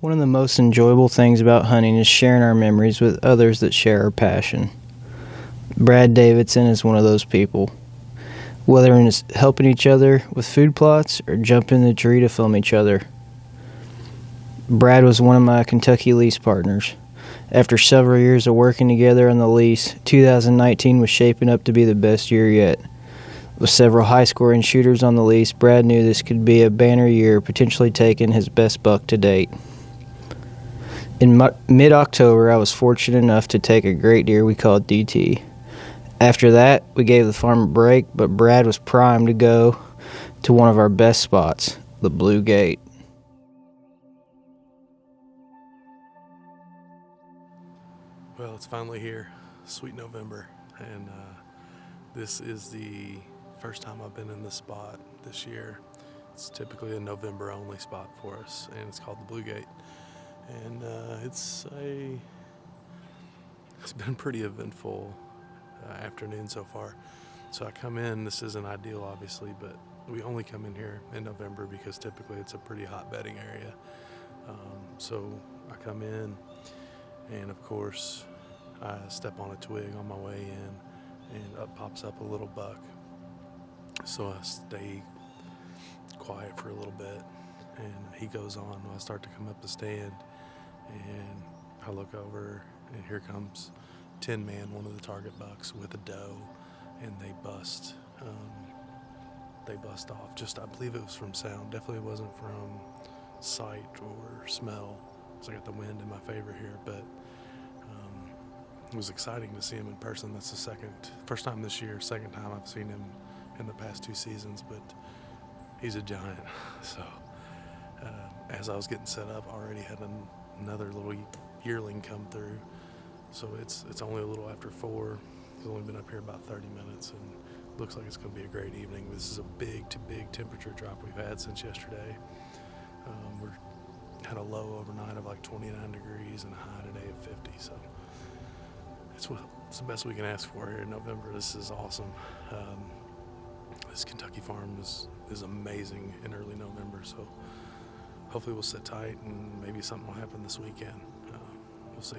One of the most enjoyable things about hunting is sharing our memories with others that share our passion. Brad Davidson is one of those people. Whether it's helping each other with food plots or jumping in the tree to film each other. Brad was one of my KY Lease partners. After several years of working together on the lease, 2019 was shaping up to be the best year yet. With several high-scoring shooters on the lease, Brad knew this could be a banner year, potentially taking his best buck to date. In mid-October, I was fortunate enough to take a great deer we called DT. After that, we gave the farm a break, but Brad was primed to go to one of our best spots, the Blue Gate. Well, it's finally here, sweet November, and this is the first time I've been in this spot this year. It's typically a November-only spot for us, and it's called the Blue Gate. And it's been a pretty eventful afternoon so far. So I come in, this isn't ideal obviously, but we only come in here in November because typically it's a pretty hot bedding area. So I come in, and of course I step on a twig on my way in, and up pops up a little buck. So I stay quiet for a little bit, and he goes on. I start to come up the stand, and I look over, and here comes Tin Man, one of the target bucks, with a doe, and they bust off. Just, I believe it was from sound. Definitely wasn't from sight or smell, because I got the wind in my favor here. But it was exciting to see him in person. That's the first time this year, second time I've seen him in the past 2 seasons, but he's a giant. So as I was getting set up, I already had another little yearling come through. So it's only a little after 4. He's only been up here about 30 minutes, and looks like it's going to be a great evening. This is a big temperature drop we've had since yesterday. We had a low overnight of like 29 degrees and a high today of 50. So it's the best we can ask for here in November. This is awesome. This Kentucky farm is amazing in early November, so hopefully we'll sit tight and maybe something will happen this weekend. We'll see.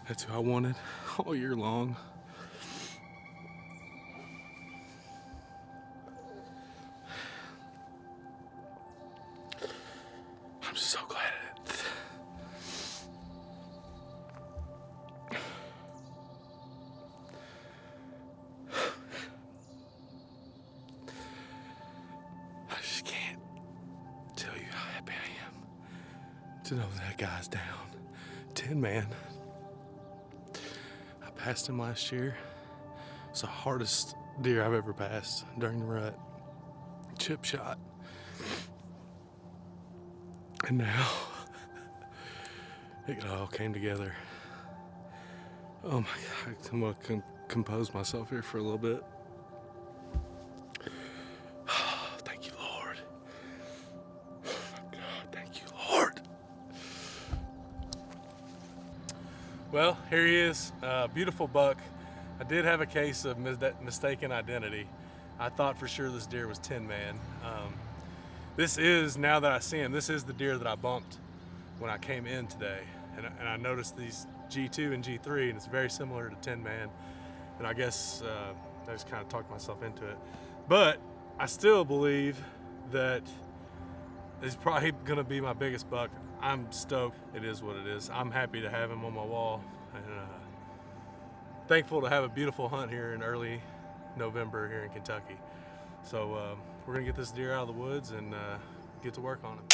That's who I wanted all year long. I'm so glad happy I am to know that guy's down. 10 man. I passed him last year. It's the hardest deer I've ever passed during the rut. Chip shot. And now it all came together. Oh my God, I'm gonna compose myself here for a little bit. Thank you, Lord. God, thank you, Lord. Well, here he is, beautiful buck. I did have a case of mistaken identity. I thought for sure this deer was 10 man. This is, now that I see him, this is the deer that I bumped when I came in today. And I noticed these G2 and G3, and it's very similar to 10 man. And I guess I just kind of talked myself into it. But I still believe that it's probably gonna be my biggest buck. I'm stoked. It is what it is. I'm happy to have him on my wall, and thankful to have a beautiful hunt here in early November here in Kentucky. So we're gonna get this deer out of the woods and get to work on him.